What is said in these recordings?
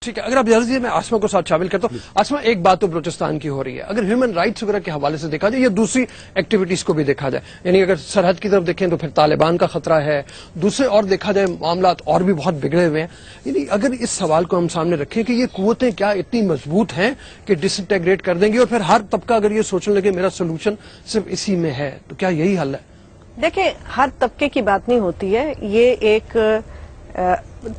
ٹھیک ہے، اگر آپ اجازت دیجیے میں آسما کو ساتھ شامل کرتا ہوں. آسما، ایک بات تو بلوچستان کی ہو رہی ہے، اگر ہیومن رائٹس وغیرہ کے حوالے سے دیکھا جائے یا دوسری ایکٹیویٹیز کو بھی دیکھا جائے، یعنی اگر سرحد کی طرف دیکھیں تو پھر طالبان کا خطرہ ہے، دوسرے اور دیکھا جائے معاملات اور بھی بہت بگڑے ہوئے ہیں. یعنی اگر اس سوال کو ہم سامنے رکھیں کہ یہ قوتیں کیا اتنی مضبوط ہیں کہ ڈس انٹیگریٹ کر دیں گی، اور پھر ہر طبقہ اگر یہ سوچنے لگے میرا سولوشن صرف اسی میں ہے، تو کیا یہی حل ہے؟ دیکھیں، ہر طبقے کی بات نہیں ہوتی ہے، یہ ایک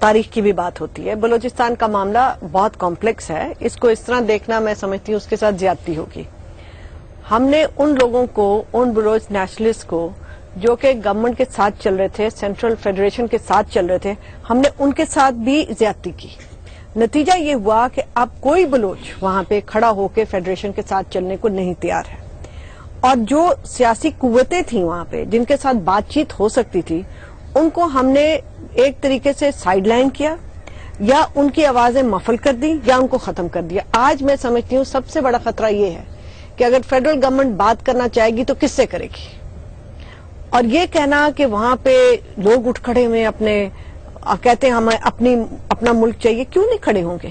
تاریخ کی بھی بات ہوتی ہے. بلوچستان کا معاملہ بہت کمپلیکس ہے، اس کو اس طرح دیکھنا میں سمجھتی ہوں اس کے ساتھ زیادتی ہوگی. ہم نے ان لوگوں کو، ان بلوچ نیشنلسٹ کو جو کہ گورنمنٹ کے ساتھ چل رہے تھے، سینٹرل فیڈریشن کے ساتھ چل رہے تھے، ہم نے ان کے ساتھ بھی زیادتی کی. نتیجہ یہ ہوا کہ اب کوئی بلوچ وہاں پہ کھڑا ہو کے فیڈریشن کے ساتھ چلنے کو نہیں تیار ہے، اور جو سیاسی قوتیں تھیں وہاں پہ جن کے ساتھ بات چیت ہو سکتی تھی ان کو ہم نے ایک طریقے سے سائیڈ لائن کیا، یا ان کی آوازیں مفل کر دی یا ان کو ختم کر دیا. آج میں سمجھتی ہوں سب سے بڑا خطرہ یہ ہے کہ اگر فیڈرل گورنمنٹ بات کرنا چاہے گی تو کس سے کرے گی، اور یہ کہنا کہ وہاں پہ لوگ اٹھ کھڑے ہوئے اپنے کہتے ہیں ہمیں اپنا ملک چاہیے، کیوں نہیں کھڑے ہوں گے؟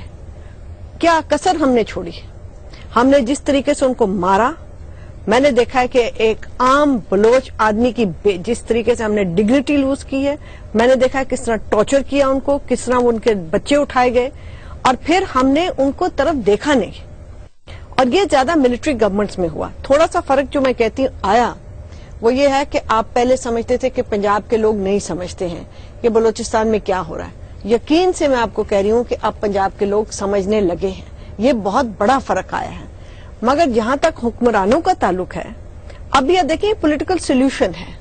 کیا کسر ہم نے چھوڑی؟ ہم نے جس طریقے سے ان کو مارا، میں نے دیکھا ہے کہ ایک عام بلوچ آدمی کی جس طریقے سے ہم نے ڈگنیٹی لوز کی ہے، میں نے دیکھا ہے کس طرح ٹارچر کیا ان کو، کس طرح ان کے بچے اٹھائے گئے، اور پھر ہم نے ان کو طرف دیکھا نہیں. اور یہ زیادہ ملٹری گورنمنٹس میں ہوا. تھوڑا سا فرق جو میں کہتی ہوں آیا وہ یہ ہے کہ آپ پہلے سمجھتے تھے کہ پنجاب کے لوگ نہیں سمجھتے ہیں کہ بلوچستان میں کیا ہو رہا ہے. یقین سے میں آپ کو کہہ رہی ہوں کہ اب پنجاب کے لوگ سمجھنے لگے ہیں. یہ بہت بڑا فرق آیا ہے. مگر جہاں تک حکمرانوں کا تعلق ہے، اب یہ دیکھیں پولیٹیکل سولوشن ہے.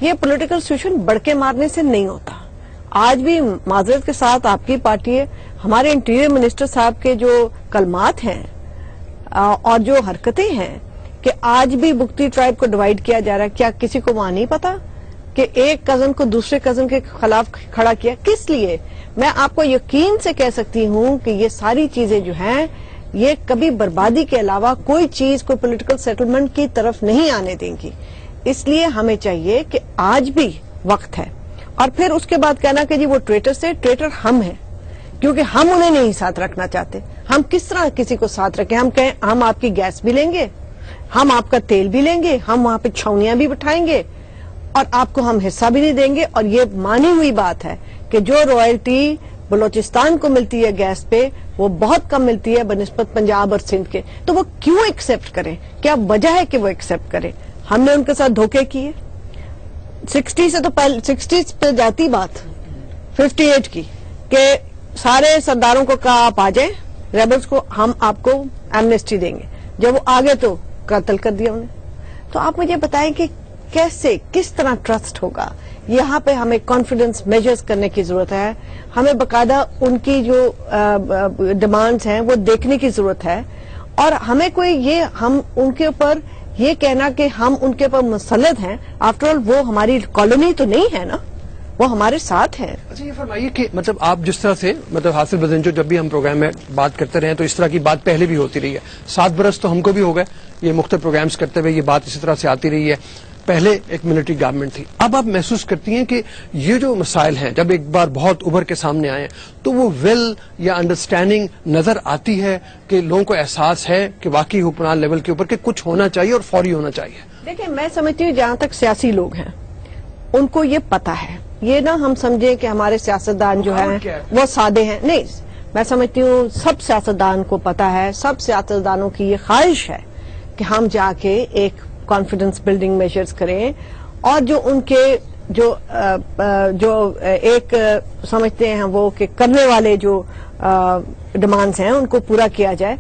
یہ پولیٹیکل سولوشن بڑھ کے مارنے سے نہیں ہوتا. آج بھی معذرت کے ساتھ آپ کی پارٹی ہے، ہمارے انٹیریئر منسٹر صاحب کے جو کلمات ہیں اور جو حرکتیں ہیں کہ آج بھی بگٹی ٹرائب کو ڈیوائیڈ کیا جا رہا ہے، کیا کسی کو وہاں نہیں پتا کہ ایک کزن کو دوسرے کزن کے خلاف کھڑا کیا؟ کس لیے؟ میں آپ کو یقین سے کہہ سکتی ہوں کہ یہ ساری چیزیں جو ہیں یہ کبھی بربادی کے علاوہ کوئی چیز کوئی پولیٹیکل سیٹلمنٹ کی طرف نہیں آنے دیں گی. اس لیے ہمیں چاہیے کہ آج بھی وقت ہے. اور پھر اس کے بعد کہنا کہ جی وہ ٹریٹر سے، ٹریٹر ہم ہیں کیونکہ ہم انہیں نہیں ساتھ رکھنا چاہتے. ہم کس طرح کسی کو ساتھ رکھیں؟ ہم کہیں ہم آپ کی گیس بھی لیں گے، ہم آپ کا تیل بھی لیں گے، ہم وہاں پہ چھاؤنیاں بھی بٹھائیں گے، اور آپ کو ہم حصہ بھی نہیں دیں گے. اور یہ مانی ہوئی بات ہے کہ جو رائلٹی بلوچستان کو ملتی ہے گیس پہ وہ بہت کم ملتی ہے بنسبت پنجاب اور سندھ کے. تو وہ کیوں ایکسپٹ کریں؟ کیا وجہ ہے کہ وہ ایکسپٹ کریں؟ ہم نے ان کے ساتھ دھوکے کیے. 60 سے تو پہلے 60 پہ جاتی بات 58 کی کہ سارے سرداروں کو کہا آپ آ جائیں، ریبلز کو ہم آپ کو ایمنیسٹی دیں گے. جب وہ آگے تو قتل کر دیا انہیں. تو آپ مجھے بتائیں کہ کیسے، کس طرح ٹرسٹ ہوگا؟ یہاں پہ ہمیں کانفیڈنس میجرز کرنے کی ضرورت ہے. ہمیں باقاعدہ ان کی جو ڈیمانڈز ہیں وہ دیکھنے کی ضرورت ہے. اور ہمیں کوئی یہ ہم ان کے اوپر یہ کہنا کہ ہم ان کے اوپر مسلط ہیں، آفٹر آل وہ ہماری کالونی تو نہیں ہے نا، وہ ہمارے ساتھ ہیں. اچھا یہ فرمائیے کہ مطلب آپ جس طرح سے حاصل بزنجو جب بھی ہم پروگرام میں بات کرتے رہے تو اس طرح کی بات پہلے بھی ہوتی رہی ہے. 7 برس تو ہم کو بھی ہو گئے یہ مختلف پروگرامز کرتے ہوئے، یہ بات اسی طرح سے آتی رہی ہے. پہلے ایک ملٹری گورنمنٹ تھی. اب آپ محسوس کرتی ہیں کہ یہ جو مسائل ہیں جب ایک بار بہت ابھر کے سامنے آئے تو وہ ول یا انڈرسٹینڈنگ نظر آتی ہے کہ لوگوں کو احساس ہے کہ واقعی حکمران لیول کے اوپر کہ کچھ ہونا چاہیے اور فوری ہونا چاہیے؟ دیکھیں میں سمجھتی ہوں جہاں تک سیاسی لوگ ہیں ان کو یہ پتا ہے. یہ نہ ہم سمجھیں کہ ہمارے سیاستدان جو ہیں وہ سادے ہیں، نہیں. میں سمجھتی ہوں سب سیاستدان کو پتا ہے، سب سیاستدانوں کی یہ خواہش ہے کہ ہم جا کے ایک کانفیڈنس بلڈنگ میجرز کریں، اور جو ان کے جو ایک سمجھتے ہیں وہ کہ کرنے والے جو ڈیمانڈز ہیں ان کو پورا کیا جائے.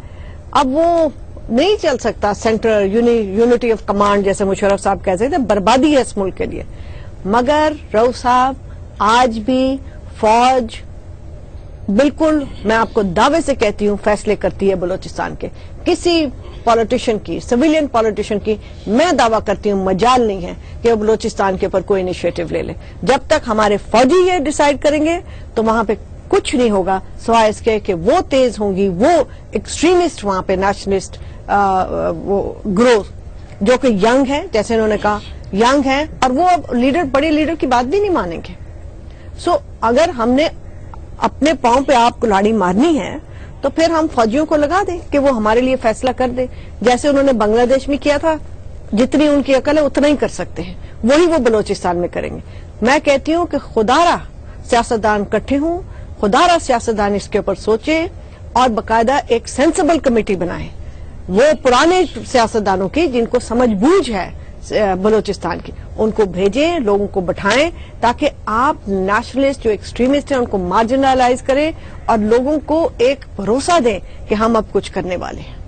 اب وہ نہیں چل سکتا سینٹر یونٹی آف کمانڈ جیسے مشرف صاحب کہہ سکتے، بربادی ہے اس ملک کے لیے. مگر رؤف صاحب آج بھی فوج بالکل میں آپ کو دعوے سے کہتی ہوں فیصلے کرتی ہے بلوچستان کے. کسی پالیٹیشین کی، سویلین پالیٹیشین کی میں دعویٰ کرتی ہوں مجال نہیں ہے کہ وہ بلوچستان کے اوپر کوئی انیشیٹو لے لے. جب تک ہمارے فوجی یہ ڈیسائیڈ کریں گے تو وہاں پہ کچھ نہیں ہوگا سوائے اس کے کہ وہ تیز ہوں گی، وہ ایکسٹریمسٹ وہاں پہ نیشنلسٹ وہ گروہ جو کہ ینگ ہے، جیسے انہوں نے کہا ینگ ہے، اور وہ اب لیڈر بڑے لیڈر کی بات بھی نہیں مانیں گے. سو اگر ہم نے اپنے پاؤں پہ آپ کلاڑی مارنی ہے تو پھر ہم فوجیوں کو لگا دیں کہ وہ ہمارے لیے فیصلہ کر دیں، جیسے انہوں نے بنگلہ دیش میں کیا تھا. جتنی ان کی عقل ہے اتنا ہی کر سکتے ہیں، وہی وہ بلوچستان میں کریں گے. میں کہتی ہوں کہ خدارا سیاستدان اکٹھے ہوں، خدارا سیاستدان اس کے اوپر سوچیں اور باقاعدہ ایک سینسیبل کمیٹی بنائیں، وہ پرانے سیاستدانوں کی جن کو سمجھ بوجھ ہے بلوچستان کی، ان کو بھیجیں، لوگوں کو بٹھائیں، تاکہ آپ نیشنلسٹ جو ایکسٹریمسٹ ہیں ان کو مارجنلائز کریں اور لوگوں کو ایک بھروسہ دیں کہ ہم اب کچھ کرنے والے ہیں.